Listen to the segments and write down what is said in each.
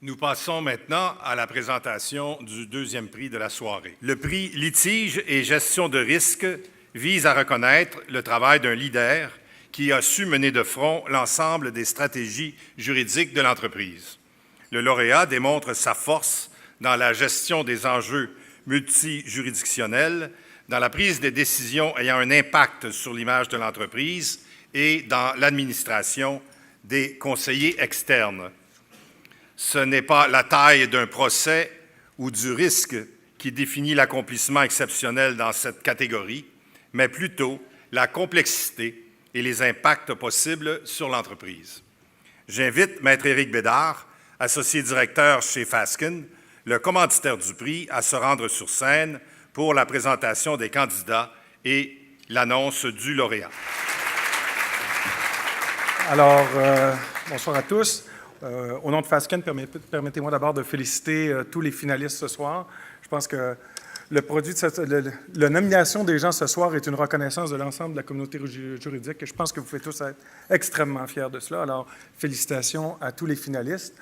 Nous passons maintenant à la présentation du deuxième prix de la soirée. Le prix Litige et gestion de risque vise à reconnaître le travail d'un leader qui a su mener de front l'ensemble des stratégies juridiques de l'entreprise. Le lauréat démontre sa force dans la gestion des enjeux multijuridictionnels, dans la prise des décisions ayant un impact sur l'image de l'entreprise et dans l'administration des conseillers externes. Ce n'est pas la taille d'un procès ou du risque qui définit l'accomplissement exceptionnel dans cette catégorie, mais plutôt la complexité et les impacts possibles sur l'entreprise. J'invite Maître Éric Bédard, associé directeur chez Fasken, le commanditaire du prix, à se rendre sur scène pour la présentation des candidats et l'annonce du lauréat. Alors, bonsoir à tous. Au nom de Fasken, permettez-moi d'abord de féliciter tous les finalistes ce soir. Je pense que le produit de la nomination des gens ce soir est une reconnaissance de l'ensemble de la communauté juridique et je pense que vous pouvez tous être extrêmement fiers de cela. Alors, félicitations à tous les finalistes.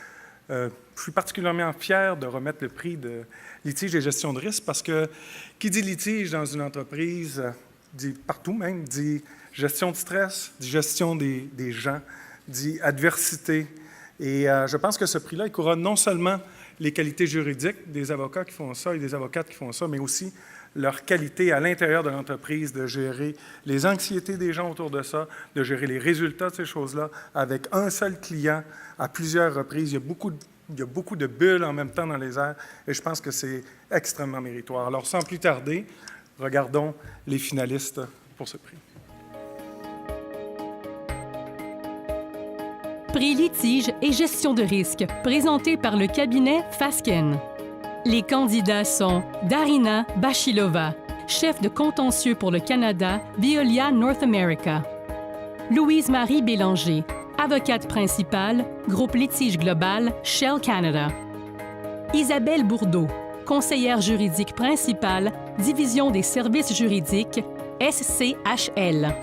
Je suis particulièrement fier de remettre le prix de litige et gestion de risque parce que qui dit litige dans une entreprise, dit partout même, dit gestion de stress, dit gestion des gens, dit adversité. Et je pense que ce prix-là, il couronne non seulement les qualités juridiques des avocats qui font ça et des avocates qui font ça, mais aussi leur qualité à l'intérieur de l'entreprise de gérer les anxiétés des gens autour de ça, de gérer les résultats de ces choses-là avec un seul client à plusieurs reprises. Il y a beaucoup de bulles en même temps dans les airs et je pense que c'est extrêmement méritoire. Alors, sans plus tarder, regardons les finalistes pour ce prix. Prix litige et gestion de risque, présenté par le cabinet Fasken. Les candidats sont Darina Bachilova, chef de contentieux pour le Canada, Veolia North America. Louise-Marie Bélanger, avocate principale, groupe litige global, Shell Canada. Isabelle Bourdeau, conseillère juridique principale, division des services juridiques, SCHL.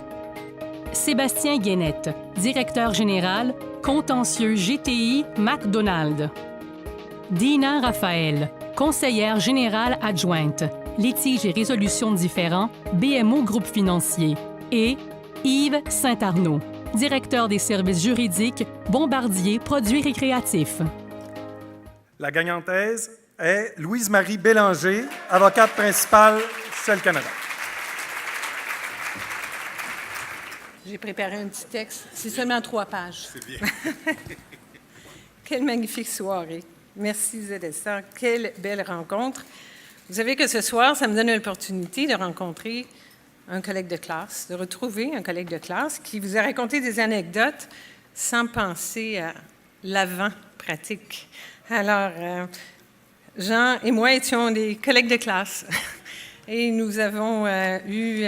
Sébastien Guénette, directeur général, contentieux GTI McDonald. Dina Raphaël, conseillère générale adjointe, litige et résolution de différends, BMO Groupe financier. Et Yves Saint-Arnaud, directeur des services juridiques, Bombardier Produits récréatifs. La gagnantaise est Louise-Marie Bélanger, avocate principale Shell Canada. J'ai préparé un petit texte. C'est seulement 3 pages. C'est bien. Quelle magnifique soirée. Merci, Zélessa. Quelle belle rencontre. Vous savez que ce soir, ça me donne l'opportunité de rencontrer un collègue de classe, de retrouver un collègue de classe qui vous a raconté des anecdotes sans penser à l'avant-pratique. Alors, Jean et moi étions des collègues de classe et nous avons eu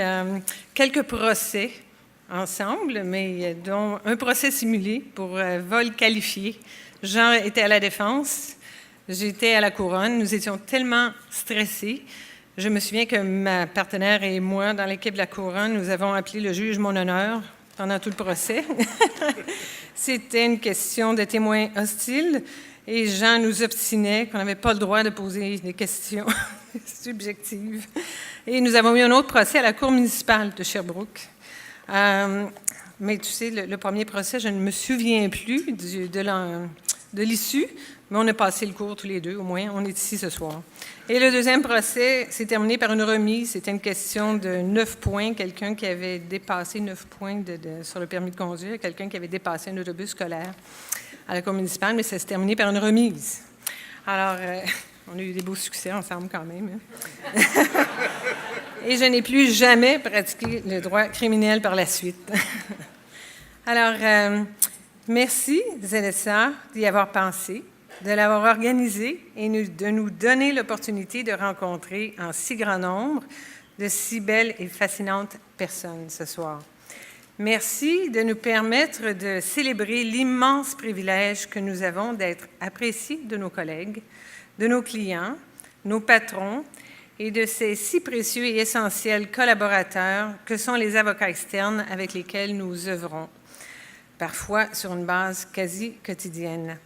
quelques procès ensemble, mais dont un procès simulé pour vol qualifié. Jean était à la défense, j'étais à la couronne. Nous étions tellement stressés. Je me souviens que ma partenaire et moi, dans l'équipe de la couronne, nous avons appelé le juge mon honneur pendant tout le procès. C'était une question de témoins hostiles et Jean nous obstinait qu'on n'avait pas le droit de poser des questions subjectives. Et nous avons eu un autre procès à la cour municipale de Sherbrooke. Mais tu sais, le premier procès, je ne me souviens plus de l'issue, mais on a passé le cours tous les deux, au moins, on est ici ce soir. Et le deuxième procès s'est terminé par une remise. C'était une question de 9 points, quelqu'un qui avait dépassé 9 points sur le permis de conduire, quelqu'un qui avait dépassé un autobus scolaire à la cour municipale, mais ça s'est terminé par une remise. Alors, on a eu des beaux succès ensemble quand même. Hein? Et je n'ai plus jamais pratiqué le droit criminel par la suite. Alors, merci, Zélessa, d'y avoir pensé, de l'avoir organisé et de nous donner l'opportunité de rencontrer en si grand nombre de si belles et fascinantes personnes ce soir. Merci de nous permettre de célébrer l'immense privilège que nous avons d'être appréciés de nos collègues, de nos clients, nos patrons, et de ces si précieux et essentiels collaborateurs que sont les avocats externes avec lesquels nous œuvrons, parfois sur une base quasi quotidienne.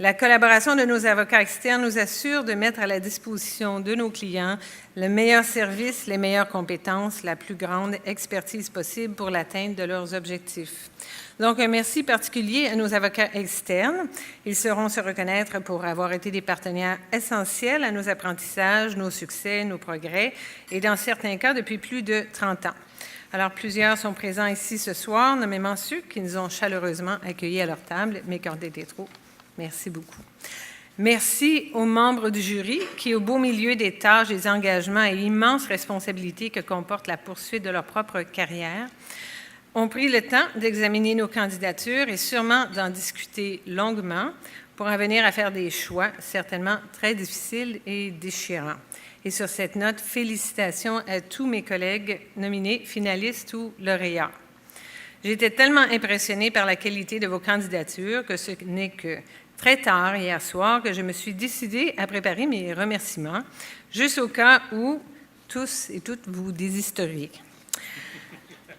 La collaboration de nos avocats externes nous assure de mettre à la disposition de nos clients le meilleur service, les meilleures compétences, la plus grande expertise possible pour l'atteinte de leurs objectifs. Donc, un merci particulier à nos avocats externes. Ils sauront se reconnaître pour avoir été des partenaires essentiels à nos apprentissages, nos succès, nos progrès, et dans certains cas, depuis plus de 30 ans. Alors, plusieurs sont présents ici ce soir, nommément ceux qui nous ont chaleureusement accueillis à leur table, mais qui ont été trop. Merci beaucoup. Merci aux membres du jury qui, au beau milieu des tâches, des engagements et l'immense responsabilité que comporte la poursuite de leur propre carrière, ont pris le temps d'examiner nos candidatures et sûrement d'en discuter longuement pour en venir à faire des choix certainement très difficiles et déchirants. Et sur cette note, félicitations à tous mes collègues nominés, finalistes ou lauréats. J'ai été tellement impressionnée par la qualité de vos candidatures que ce n'est que très tard hier soir que je me suis décidée à préparer mes remerciements, juste au cas où tous et toutes vous désisteriez.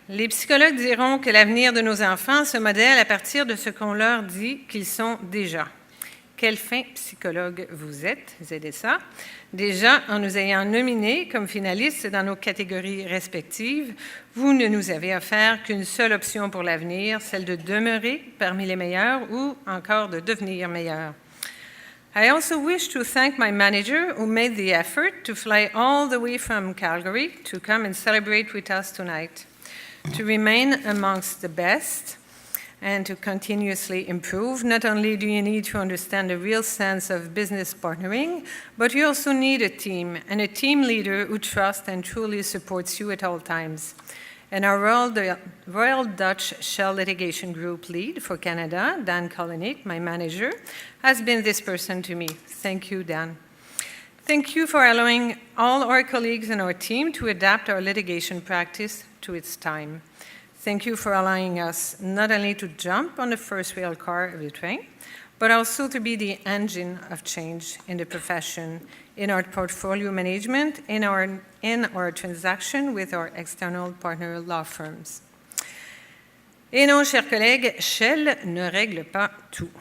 Les psychologues diront que l'avenir de nos enfants se modèle à partir de ce qu'on leur dit qu'ils sont déjà. Quel fin psychologue vous êtes, ZSA. Déjà, en nous ayant nominés comme finalistes dans nos catégories respectives, vous ne nous avez offert qu'une seule option pour l'avenir, celle de demeurer parmi les meilleurs ou encore de devenir meilleurs. I also wish to thank my manager who made the effort to fly all the way from Calgary to come and celebrate with us tonight. To remain amongst the best and to continuously improve, not only do you need to understand the real sense of business partnering, but you also need a team and a team leader who trusts and truly supports you at all times. And our Royal Dutch Shell Litigation Group lead for Canada, Dan Kolinick, my manager, has been this person to me. Thank you, Dan. Thank you for allowing all our colleagues and our team to adapt our litigation practice to its time. Thank you for allowing us not only to jump on the first rail car of the train, but also to be the engine of change in the profession, in our portfolio management, in our transaction with our external partner law firms. Et non, chers collègues, Shell ne règle pas tout.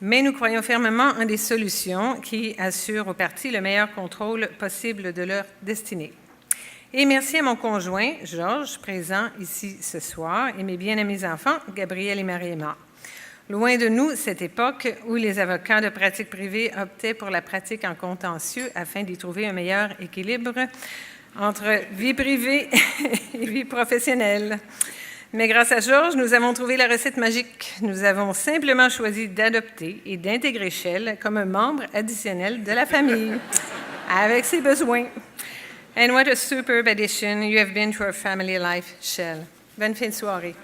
Mais nous croyons fermement en des solutions qui assurent aux parties le meilleur contrôle possible de leur destinée. Et merci à mon conjoint, Georges, présent ici ce soir, et mes bien-aimés enfants, Gabriel et Marie-Emma. Loin de nous, cette époque où les avocats de pratique privée optaient pour la pratique en contentieux afin d'y trouver un meilleur équilibre entre vie privée et vie professionnelle. Mais grâce à Georges, nous avons trouvé la recette magique. Nous avons simplement choisi d'adopter et d'intégrer Shell comme un membre additionnel de la famille, avec ses besoins. And what a superb addition you have been to our family life, Shell. Bonne fin de soirée.